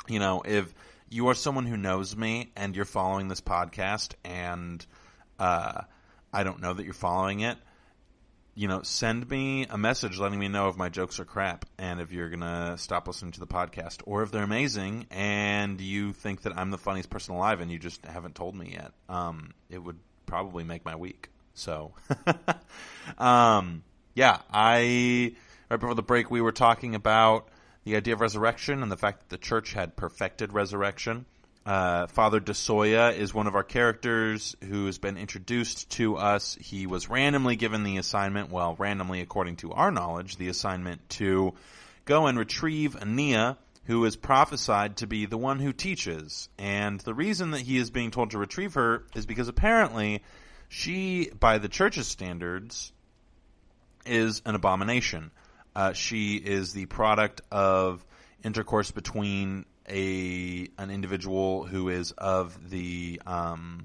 [SPEAKER 2] You know, if you are someone who knows me and you're following this podcast and I don't know that you're following it, you know, send me a message letting me know if my jokes are crap and if you're going to stop listening to the podcast, or if they're amazing and you think that I'm the funniest person alive and you just haven't told me yet. It would probably make my week. So, yeah, right before the break, we were talking about the idea of resurrection and the fact that the church had perfected resurrection. Father DeSoya is one of our characters who has been introduced to us. He was randomly given the assignment, well, randomly according to our knowledge, the assignment to go and retrieve Ania, who is prophesied to be the one who teaches. And the reason that he is being told to retrieve her is because apparently she, by the church's standards, is an abomination. She is the product of intercourse between an individual who is of the of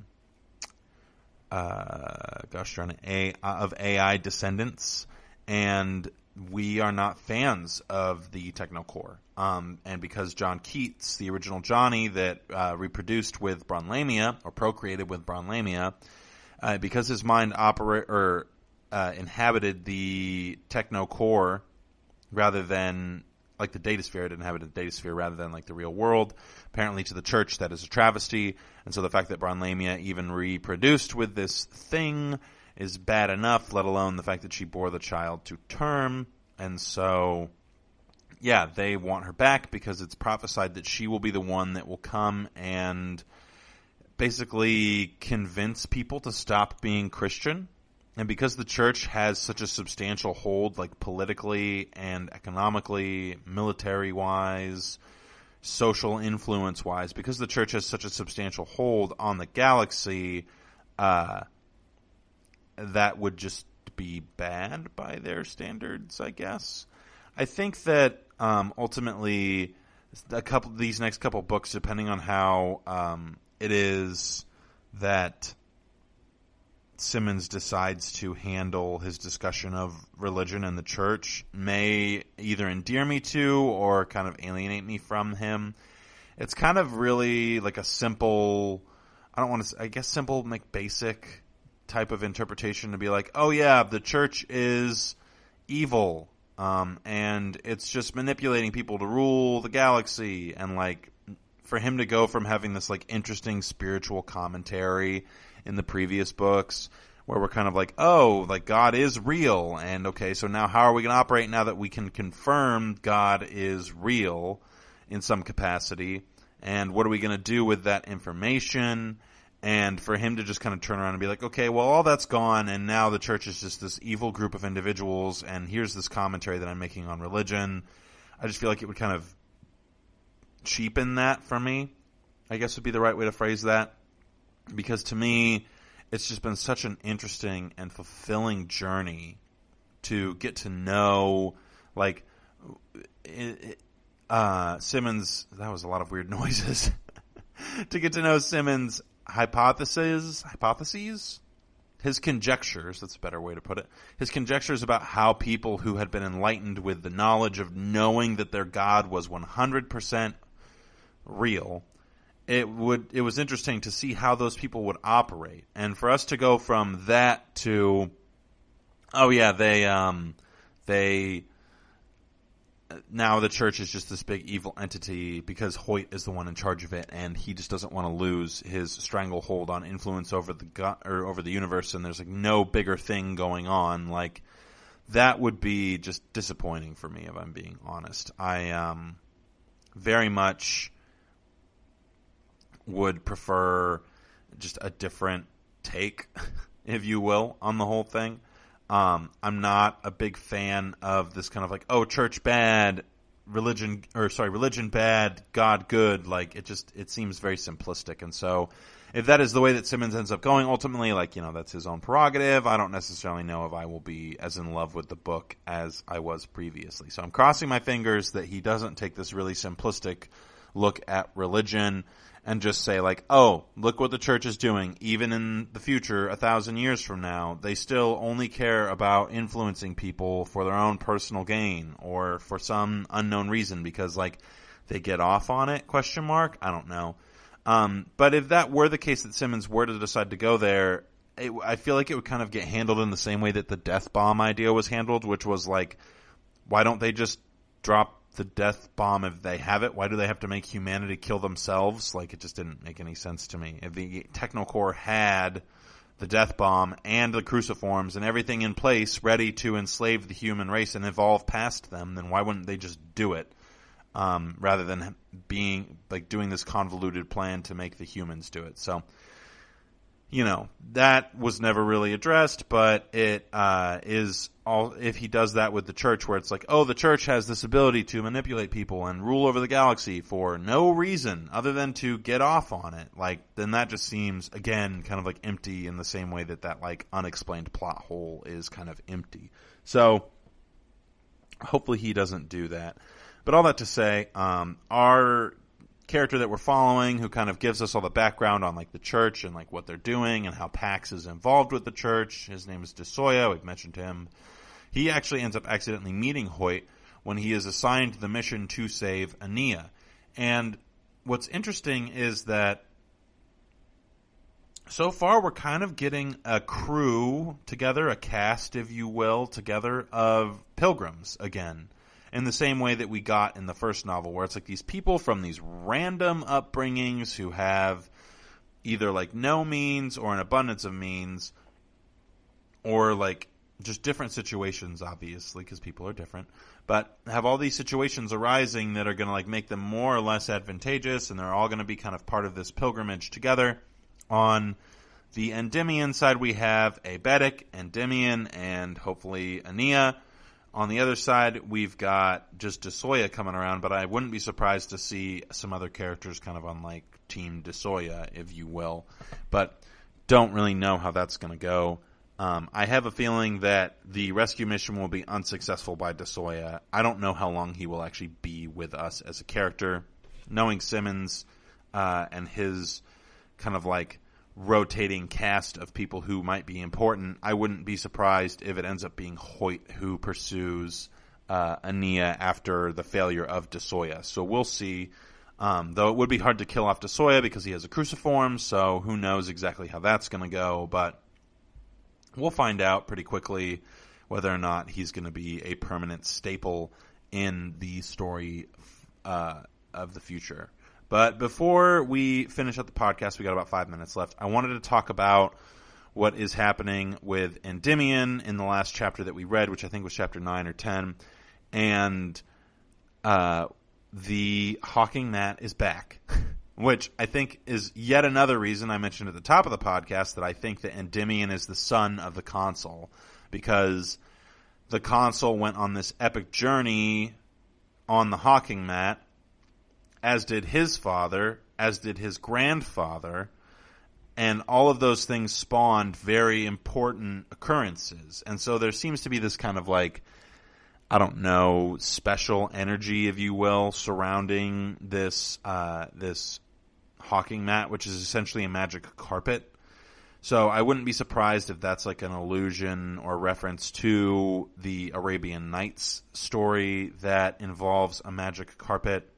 [SPEAKER 2] AI descendants, and we are not fans of the technocore. And because John Keats, the original Johnny that reproduced with Bronlamia or procreated with Bronlamia, because his mind inhabited the technocore rather than like the datasphere, it inhabited the datasphere rather than like the real world. Apparently to the church that is a travesty, and so the fact that Bronlamia even reproduced with this thing is bad enough, let alone the fact that she bore the child to term. And so, yeah, they want her back because it's prophesied that she will be the one that will come and basically convince people to stop being Christian. And because the church has such a substantial hold, like politically and economically, military-wise, social influence-wise, because the church has such a substantial hold on the galaxy, that would just be bad by their standards, I guess. I think that ultimately these next couple books, depending on how it is that Simmons decides to handle his discussion of religion and the church, may either endear me to or kind of alienate me from him. It's kind of really like a simple, simple, like basic type of interpretation to be like, oh yeah, the church is evil, and it's just manipulating people to rule the galaxy. And like, for him to go from having this like interesting spiritual commentary in the previous books where we're kind of like, oh, like God is real, and okay, so now how are we going to operate now that we can confirm God is real in some capacity, and what are we going to do with that information? And for him to just kind of turn around and be like, okay, well, all that's gone, and now the church is just this evil group of individuals, and here's this commentary that I'm making on religion. I just feel like it would kind of cheapen that for me, I guess would be the right way to phrase that. Because to me, it's just been such an interesting and fulfilling journey to get to know, like, Simmons, that was a lot of weird noises, to get to know Simmons' hypotheses, his conjectures, that's a better way to put it, his conjectures about how people who had been enlightened with the knowledge of knowing that their God was 100% real, it was interesting to see how those people would operate. And for us to go from that to, oh yeah, they now the church is just this big evil entity because Hoyt is the one in charge of it, and he just doesn't want to lose his stranglehold on influence over over the universe, and there's like no bigger thing going on. Like, that would be just disappointing for me, if I'm being honest. I very much would prefer just a different take, if you will, on the whole thing. I'm not a big fan of this kind of like, oh, church bad, religion bad, God good. Like, it seems very simplistic. And so if that is the way that Simmons ends up going, ultimately, like, you know, that's his own prerogative. I don't necessarily know if I will be as in love with the book as I was previously. So I'm crossing my fingers that he doesn't take this really simplistic look at religion and just say like, oh, look what the church is doing. Even in the future, 1,000 years from now, they still only care about influencing people for their own personal gain or for some unknown reason because like they get off on it, ? I don't know. But if that were the case, that Simmons were to decide to go there, I feel like it would kind of get handled in the same way that the death bomb idea was handled, which was like, why don't they just drop the death bomb if they have it? Why do they have to make humanity kill themselves? Like, it just didn't make any sense to me. If the Technocore had the death bomb and the cruciforms and everything in place ready to enslave the human race and evolve past them, then why wouldn't they just do it? Rather than being like doing this convoluted plan to make the humans do it. So, you know, that was never really addressed, but it is all, if he does that with the church where it's like, oh, the church has this ability to manipulate people and rule over the galaxy for no reason other than to get off on it, like, then that just seems, again, kind of like empty in the same way that like unexplained plot hole is kind of empty. So hopefully he doesn't do that. But all that to say, our character that we're following, who kind of gives us all the background on like the church and like what they're doing and how Pax is involved with the church. His name is DeSoya. We've mentioned him. He actually ends up accidentally meeting Hoyt when he is assigned the mission to save Ania. And what's interesting is that so far we're kind of getting a crew together, a cast, if you will, together of pilgrims again. In the same way that we got in the first novel, where it's like these people from these random upbringings who have either like no means or an abundance of means, or like just different situations, obviously, because people are different, but have all these situations arising that are going to like make them more or less advantageous, and they're all going to be kind of part of this pilgrimage together. On the Endymion side, we have a Bedek, Endymion, and hopefully Ania. On the other side, we've got just DeSoya coming around, but I wouldn't be surprised to see some other characters kind of on like Team DeSoya, if you will. But don't really know how that's going to go. I have a feeling that the rescue mission will be unsuccessful by DeSoya. I don't know how long he will actually be with us as a character. Knowing Simmons and his kind of like rotating cast of people who might be important, I wouldn't be surprised if it ends up being Hoyt who pursues Ania after the failure of DeSoya. So we'll see. Though it would be hard to kill off DeSoya because he has a cruciform, so who knows exactly how that's going to go. But we'll find out pretty quickly whether or not he's going to be a permanent staple in the story of the future. But before we finish up the podcast, we got about 5 minutes left. I wanted to talk about what is happening with Endymion in the last chapter that we read, which I think was chapter 9 or 10. And the Hawking Gnat is back. which I think is yet another reason I mentioned at the top of the podcast that I think that Endymion is the son of the Consul, because the Consul went on this epic journey on the Hawking Mat, as did his father, as did his grandfather, and all of those things spawned very important occurrences. And so there seems to be this kind of like, I don't know, special energy, if you will, surrounding this this Hawking Mat, which is essentially a magic carpet. So I wouldn't be surprised if that's like an allusion or reference to the Arabian Nights story that involves a magic carpet.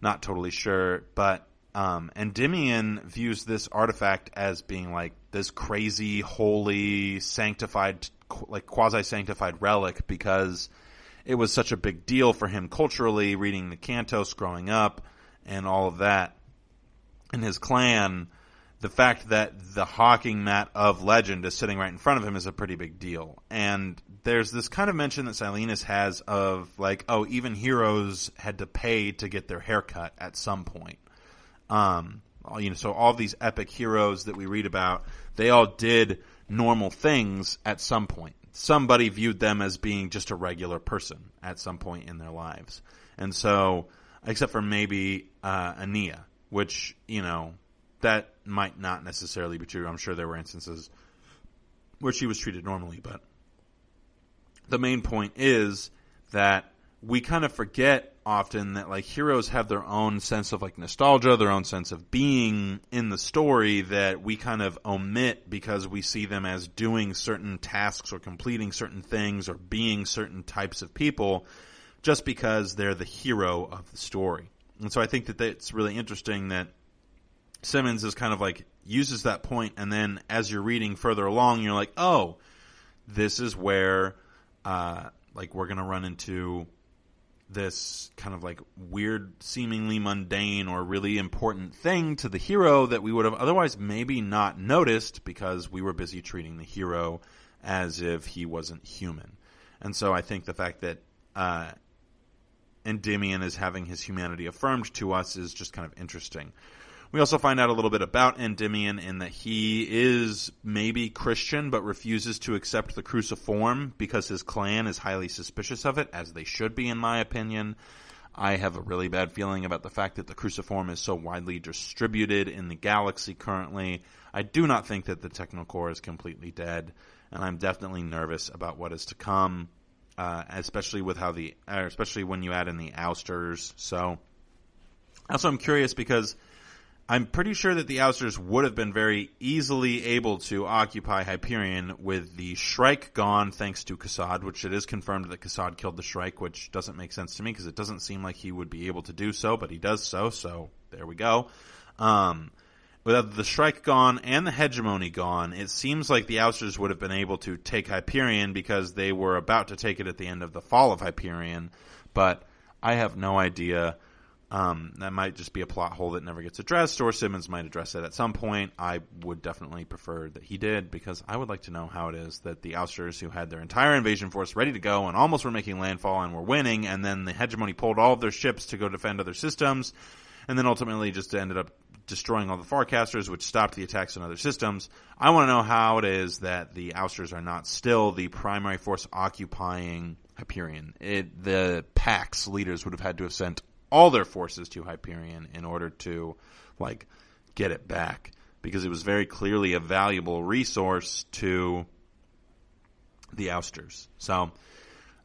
[SPEAKER 2] Not totally sure, but Endymion views this artifact as being like this crazy, holy, sanctified, like quasi-sanctified relic, because it was such a big deal for him culturally, reading the Cantos growing up and all of that. In his clan, the fact that the Hawking Mat of legend is sitting right in front of him is a pretty big deal. And there's this kind of mention that Silenus has of like, oh, even heroes had to pay to get their haircut at some point. So all these epic heroes that we read about, they all did normal things at some point. Somebody viewed them as being just a regular person at some point in their lives. And so, except for maybe Aeneas, which, that might not necessarily be true. I'm sure there were instances where she was treated normally, but the main point is that we kind of forget often that like heroes have their own sense of like nostalgia, their own sense of being in the story that we kind of omit because we see them as doing certain tasks or completing certain things or being certain types of people just because they're the hero of the story. And so I think that it's really interesting that Simmons is kind of like uses that point, and then as you're reading further along, you're like, oh, this is where like we're going to run into this kind of like weird, seemingly mundane or really important thing to the hero that we would have otherwise maybe not noticed because we were busy treating the hero as if he wasn't human. And so I think the fact that Endymion is having his humanity affirmed to us is just kind of interesting. We also find out a little bit about Endymion in that he is maybe Christian but refuses to accept the cruciform because his clan is highly suspicious of it, as they should be in my opinion. I have a really bad feeling about the fact that the cruciform is so widely distributed in the galaxy currently. I do not think that the Technocore is completely dead, and I'm definitely nervous about what is to come, especially when you add in the ousters. So, also I'm curious because I'm pretty sure that the ousters would have been very easily able to occupy Hyperion with the Shrike gone thanks to Cassad, which it is confirmed that Cassad killed the Shrike, which doesn't make sense to me because it doesn't seem like he would be able to do so, but he does so there we go. Without the Shrike gone and the Hegemony gone, it seems like the ousters would have been able to take Hyperion because they were about to take it at the end of the fall of Hyperion, but I have no idea. That might just be a plot hole that never gets addressed, or Simmons might address it at some point. I would definitely prefer that he did, because I would like to know how it is that the ousters, who had their entire invasion force ready to go and almost were making landfall and were winning, and then the Hegemony pulled all of their ships to go defend other systems, and then ultimately just ended up destroying all the Farcasters, which stopped the attacks on other systems. I want to know how it is that the ousters are not still the primary force occupying Hyperion. The Pax leaders would have had to have sent all their forces to Hyperion in order to, like, get it back, because it was very clearly a valuable resource to the ousters. So,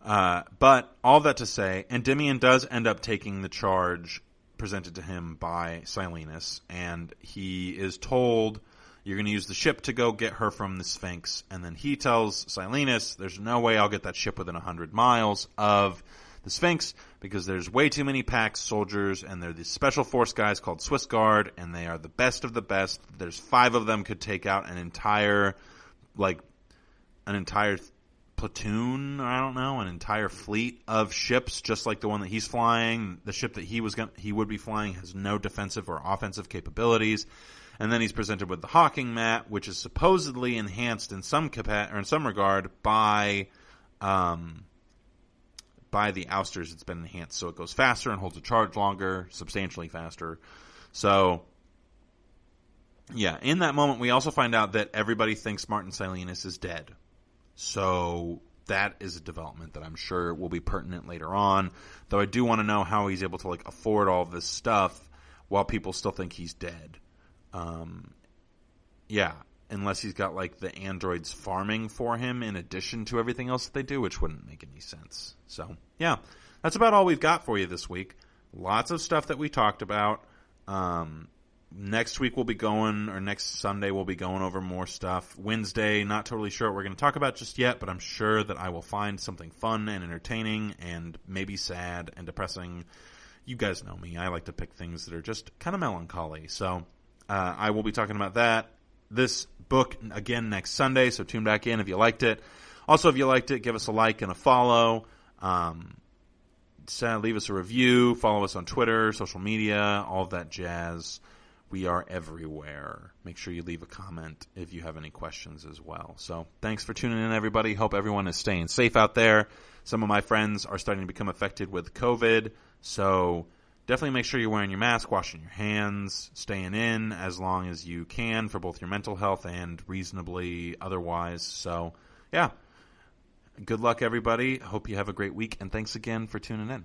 [SPEAKER 2] but all that to say, Endymion does end up taking the charge presented to him by Silenus, and he is told, you're going to use the ship to go get her from the Sphinx, and then he tells Silenus, there's no way I'll get that ship within 100 miles of the Sphinx, because there's way too many Pax soldiers, and they're these special force guys called Swiss Guard, and they are the best of the best. There's 5 of them could take out an entire platoon, I don't know, an entire fleet of ships, just like the one that he's flying. The ship that he would be flying has no defensive or offensive capabilities. And then he's presented with the Hawking Mat, which is supposedly enhanced in some regard by the ousters. It's been enhanced so it goes faster and holds a charge longer, substantially faster. So, yeah, in that moment, we also find out that everybody thinks Martin Silenus is dead. So that is a development that I'm sure will be pertinent later on. Though I do want to know how he's able to like afford all this stuff while people still think he's dead. Yeah, unless he's got like the androids farming for him in addition to everything else that they do, which wouldn't make any sense. So yeah, that's about all we've got for you this week. Lots of stuff that we talked about. Next week we'll be going, or next Sunday we'll be going over more stuff. Wednesday, not totally sure what we're going to talk about just yet, but I'm sure that I will find something fun and entertaining and maybe sad and depressing. You guys know me. I like to pick things that are just kind of melancholy. So I will be talking about that. This book again next Sunday, so tune back in if you liked it. Also, if you liked it, give us a like and a follow. Leave us a review. Follow us on Twitter, social media, all of that jazz. We are everywhere. Make sure you leave a comment if you have any questions as well. So thanks for tuning in, everybody. Hope everyone is staying safe out there. Some of my friends are starting to become affected with COVID, so definitely make sure you're wearing your mask, washing your hands, staying in as long as you can for both your mental health and reasonably otherwise. So, yeah, good luck, everybody. Hope you have a great week, and thanks again for tuning in.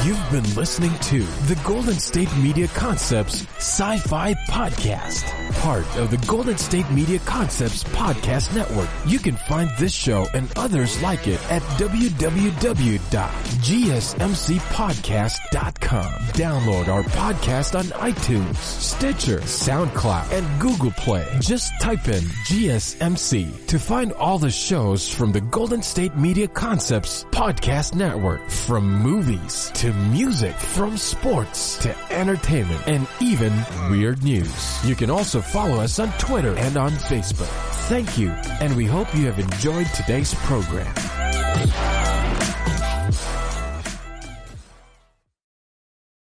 [SPEAKER 1] You've been listening to the Golden State Media Concepts Sci-Fi Podcast, part of the Golden State Media Concepts Podcast Network. You can find this show and others like it at www.gsmcpodcast.com. Download our podcast on iTunes, Stitcher, SoundCloud, and Google Play. Just type in GSMC to find all the shows from the Golden State Media Concepts Podcast Network, from movies to music, from sports to entertainment, and even weird news. You can also follow us on Twitter and on Facebook. Thank you, and we hope you have enjoyed today's program.